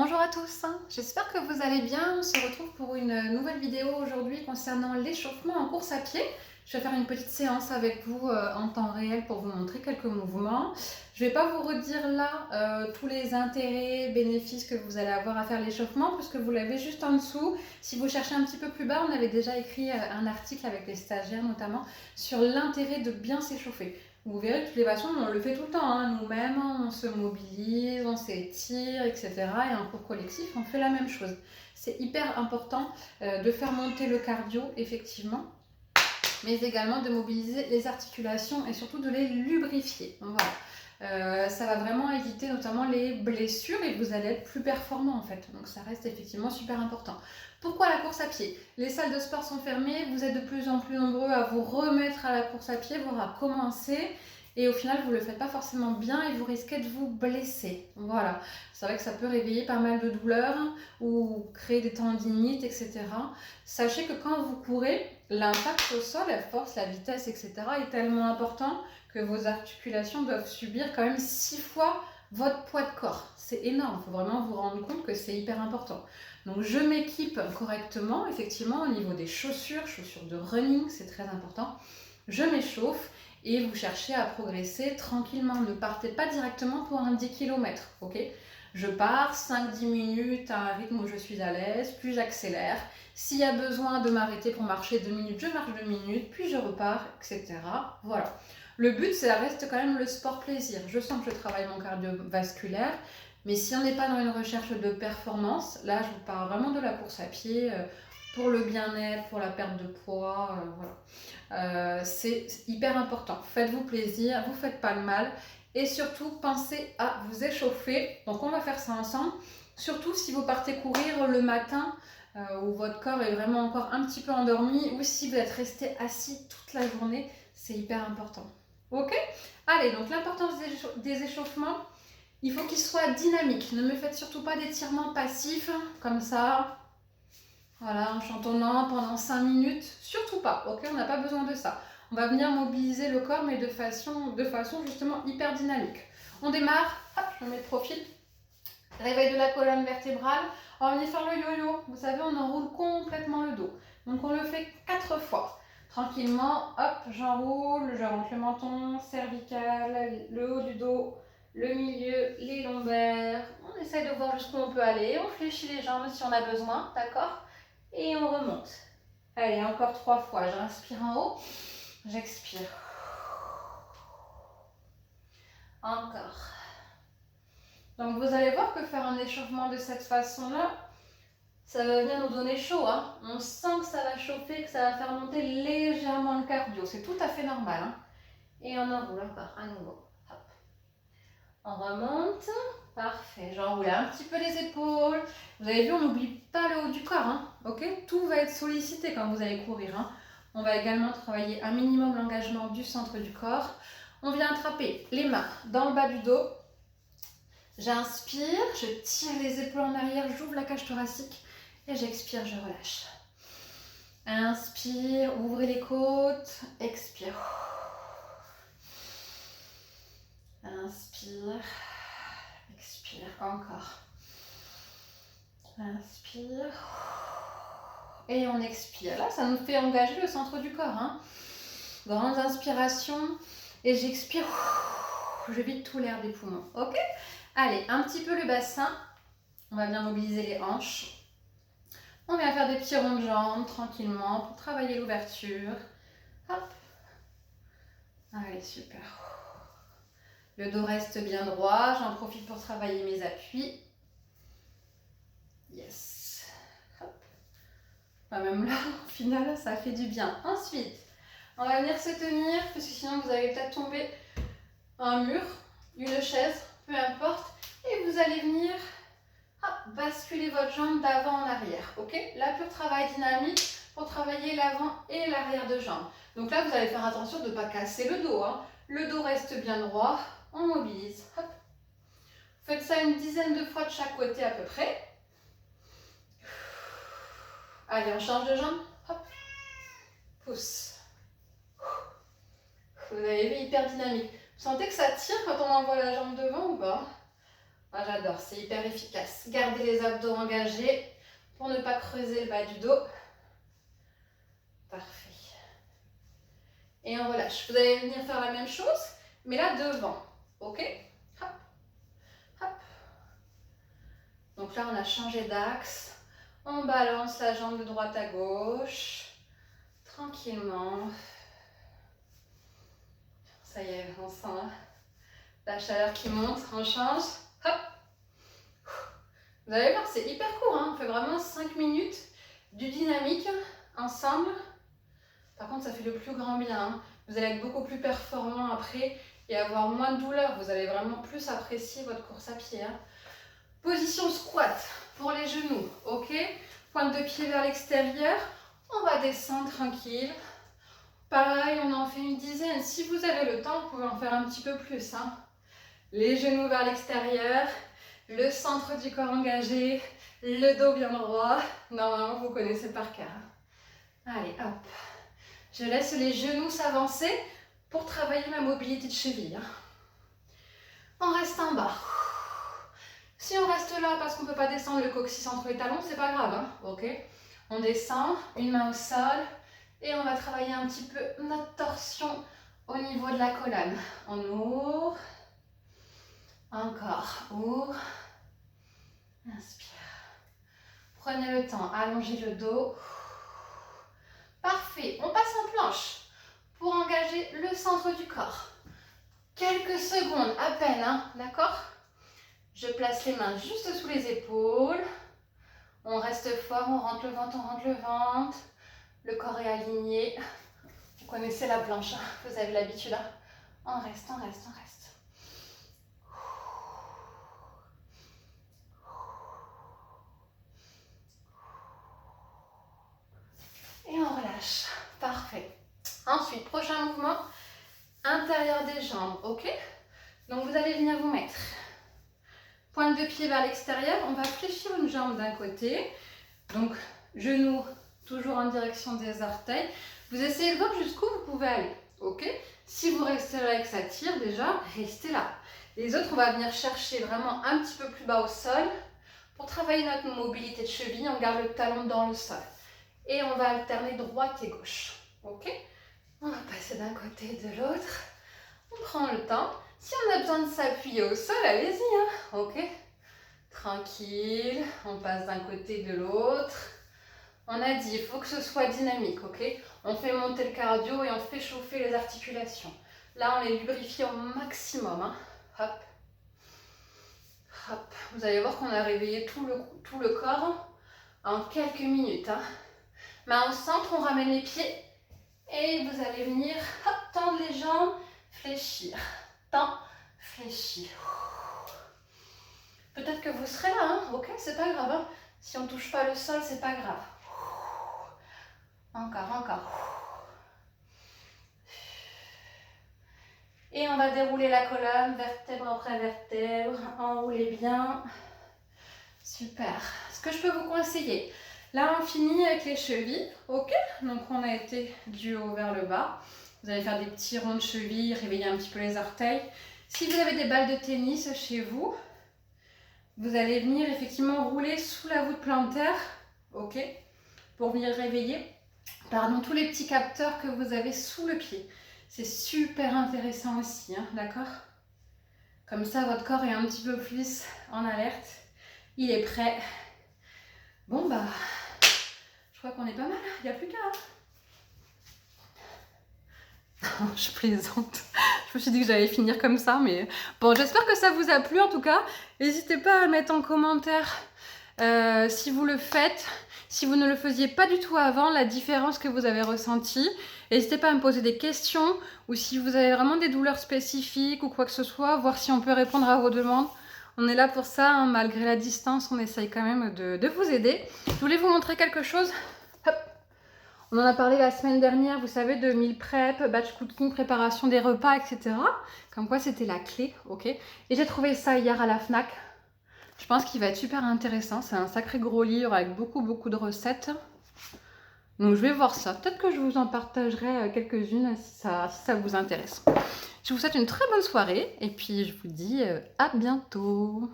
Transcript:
Bonjour à tous, j'espère que vous allez bien. On se retrouve pour une nouvelle vidéo aujourd'hui concernant l'échauffement en course à pied. Je vais faire une petite séance avec vous en temps réel pour vous montrer quelques mouvements. Je ne vais pas vous redire là tous les intérêts, bénéfices que vous allez avoir à faire l'échauffement puisque vous l'avez juste en dessous. Si vous cherchez un petit peu plus bas, on avait déjà écrit un article avec les stagiaires notamment sur l'intérêt de bien s'échauffer. Vous verrez de toutes les façons, on le fait tout le temps, hein. Nous-mêmes, on se mobilise, on s'étire, etc. Et en cours collectif, on fait la même chose. C'est hyper important de faire monter le cardio, effectivement, mais également de mobiliser les articulations et surtout de les lubrifier. Donc, voilà. Ça va vraiment éviter notamment les blessures et vous allez être plus performant en fait. Donc ça reste effectivement super important. Pourquoi la course à pied? Les salles de sport sont fermées, vous êtes de plus en plus nombreux à vous remettre à la course à pied, voire à commencer. Et au final, vous ne le faites pas forcément bien et vous risquez de vous blesser. Voilà. C'est vrai que ça peut réveiller pas mal de douleurs ou créer des tendinites, etc. Sachez que quand vous courez, l'impact au sol, la force, la vitesse, etc. est tellement important que vos articulations doivent subir quand même 6 fois votre poids de corps. C'est énorme, il faut vraiment vous rendre compte que c'est hyper important. Donc je m'équipe correctement, effectivement, au niveau des chaussures de running, c'est très important. Je m'échauffe et vous cherchez à progresser tranquillement. Ne partez pas directement pour un 10 km, ok? Je pars 5-10 minutes à un rythme où je suis à l'aise, puis j'accélère. S'il y a besoin de m'arrêter pour marcher 2 minutes, je marche 2 minutes, puis je repars, etc. Voilà. Le but, ça reste quand même le sport plaisir. Je sens que je travaille mon cardiovasculaire, mais si on n'est pas dans une recherche de performance, là, je vous parle vraiment de la course à pied pour le bien-être, pour la perte de poids, voilà. C'est hyper important. Faites-vous plaisir, vous ne faites pas le mal. Et surtout, pensez à vous échauffer. Donc, on va faire ça ensemble. Surtout si vous partez courir le matin où votre corps est vraiment encore un petit peu endormi ou si vous êtes resté assis toute la journée, c'est hyper important. Ok? Allez, donc l'importance des échauffements, il faut qu'ils soient dynamiques. Ne me faites surtout pas d'étirements passifs comme ça. Voilà, en chantonnant pendant 5 minutes. Surtout pas, ok? On n'a pas besoin de ça. On va venir mobiliser le corps, mais de façon justement hyper dynamique. On démarre, hop, je me mets de profil. Réveil de la colonne vertébrale. On va venir faire le yo-yo. Vous savez, on enroule complètement le dos. Donc on le fait 4 fois. Tranquillement, hop, j'enroule, je rentre le menton, cervical, le haut du dos, le milieu, les lombaires. On essaye de voir jusqu'où on peut aller. On fléchit les jambes si on a besoin, d'accord? Et on remonte. Allez, encore 3 fois. J'inspire en haut, j'expire. Encore. Donc vous allez voir que faire un échauffement de cette façon-là, ça va venir nous donner chaud. Hein. On sent que ça va chauffer, que ça va faire monter légèrement le cardio. C'est tout à fait normal. Hein. Et on enroule encore à nouveau. Hop. On remonte. Parfait. J'enroule un petit peu les épaules. Vous avez vu, on n'oublie pas le haut du corps. Hein. Ok? Tout va être sollicité quand vous allez courir. Hein. On va également travailler un minimum l'engagement du centre du corps. On vient attraper les mains dans le bas du dos. J'inspire, je tire les épaules en arrière, j'ouvre la cage thoracique et j'expire, je relâche. Inspire, ouvrez les côtes, expire. Inspire, expire, encore. Inspire et on expire. Là, ça nous fait engager le centre du corps. Hein. Grandes inspirations et j'expire. Je vide tout l'air des poumons. Ok? Allez, un petit peu le bassin. On va bien mobiliser les hanches. On vient faire des petits ronds de jambes tranquillement pour travailler l'ouverture. Hop. Allez, super. Le dos reste bien droit. J'en profite pour travailler mes appuis. Yes. Hop. Enfin, même là, au final, ça fait du bien. Ensuite, on va venir se tenir parce que sinon vous allez peut-être tomber un mur, une chaise, peu importe. Et vous allez venir basculer votre jambe d'avant en arrière. Ok? Là, pur travail dynamique pour travailler l'avant et l'arrière de jambe. Donc là, vous allez faire attention de ne pas casser le dos. Hein. Le dos reste bien droit. On mobilise. Hop. Faites ça une dizaine de fois de chaque côté à peu près. Allez, on change de jambe. Hop. Pousse. Vous avez vu, hyper dynamique. Vous sentez que ça tire quand on envoie la jambe devant ou pas? Ah, j'adore, c'est hyper efficace. Gardez les abdos engagés pour ne pas creuser le bas du dos. Parfait. Et on relâche. Vous allez venir faire la même chose, mais là devant. Ok? Hop, hop. Donc là, on a changé d'axe. On balance la jambe de droite à gauche. Tranquillement. Ça y est, on sent la chaleur qui monte. On change. Hop. Vous allez voir, c'est hyper court. Hein. On fait vraiment 5 minutes du dynamique ensemble. Par contre, ça fait le plus grand bien. Hein. Vous allez être beaucoup plus performant après et avoir moins de douleur. Vous allez vraiment plus apprécier votre course à pied. Hein. Position squat pour les genoux. Ok. Pointe de pied vers l'extérieur. On va descendre tranquille. Pareil, on en fait une dizaine. Si vous avez le temps, vous pouvez en faire un petit peu plus. Hein. Les genoux vers l'extérieur. Le centre du corps engagé. Le dos bien droit. Normalement, vous connaissez par cœur. Allez, hop. Je laisse les genoux s'avancer pour travailler ma mobilité de cheville. On reste en bas. Si on reste là parce qu'on ne peut pas descendre le coccyx entre les talons, c'est pas grave. Hein, ok. On descend, une main au sol et on va travailler un petit peu notre torsion au niveau de la colonne. On ouvre. Encore. Ouvre. Inspire. Prenez le temps, allongez le dos. Parfait, on passe en planche pour engager le centre du corps. Quelques secondes à peine, hein, d'accord? Je place les mains juste sous les épaules. On reste fort, on rentre le ventre, on rentre le ventre. Le corps est aligné. Vous connaissez la planche, hein, vous avez l'habitude. Hein. On reste, on reste, on reste. Et on relâche. Parfait. Ensuite, prochain mouvement, intérieur des jambes, ok? Donc vous allez venir vous mettre pointe de pied vers l'extérieur. On va fléchir une jambe d'un côté. Donc genou toujours en direction des orteils. Vous essayez de voir jusqu'où vous pouvez aller, ok? Si vous restez là et que ça tire déjà, restez là. Les autres, on va venir chercher vraiment un petit peu plus bas au sol. Pour travailler notre mobilité de cheville, on garde le talon dans le sol. Et on va alterner droite et gauche. Ok? On va passer d'un côté et de l'autre. On prend le temps. Si on a besoin de s'appuyer au sol, allez-y. Hein? Ok? Tranquille. On passe d'un côté et de l'autre. On a dit, il faut que ce soit dynamique. Ok? On fait monter le cardio et on fait chauffer les articulations. Là, on les lubrifie au maximum. Hein? Hop. Hop. Vous allez voir qu'on a réveillé tout le corps en quelques minutes. Hein? Main au centre, on ramène les pieds et vous allez venir hop, tendre les jambes, fléchir, tendre, fléchir. Peut-être que vous serez là, hein, ok, c'est pas grave. Hein. Si on ne touche pas le sol, c'est pas grave. Encore, encore. Et on va dérouler la colonne, vertèbre après vertèbre, enroulez bien. Super. Ce que je peux vous conseiller, là, on finit avec les chevilles, ok? Donc, on a été du haut vers le bas. Vous allez faire des petits ronds de chevilles, réveiller un petit peu les orteils. Si vous avez des balles de tennis chez vous, vous allez venir effectivement rouler sous la voûte plantaire, ok? Pour venir réveiller, pardon, tous les petits capteurs que vous avez sous le pied. C'est super intéressant aussi, hein, d'accord? Comme ça, votre corps est un petit peu plus en alerte. Il est prêt. Bon, bah... je crois qu'on est pas mal, il n'y a plus qu'à. Non, je plaisante. Je me suis dit que j'allais finir comme ça, mais bon, j'espère que ça vous a plu en tout cas. N'hésitez pas à mettre en commentaire si vous le faites, si vous ne le faisiez pas du tout avant, la différence que vous avez ressentie. N'hésitez pas à me poser des questions ou si vous avez vraiment des douleurs spécifiques ou quoi que ce soit, voir si on peut répondre à vos demandes. On est là pour ça, hein, malgré la distance, on essaye quand même de vous aider. Je voulais vous montrer quelque chose. Hop. On en a parlé la semaine dernière, vous savez, de meal prep, batch cooking, préparation des repas, etc. Comme quoi c'était la clé, ok? Et j'ai trouvé ça hier à la Fnac. Je pense qu'il va être super intéressant. C'est un sacré gros livre avec beaucoup de recettes. Donc je vais voir ça. Peut-être que je vous en partagerai quelques-unes si ça vous intéresse. Je vous souhaite une très bonne soirée et puis je vous dis à bientôt.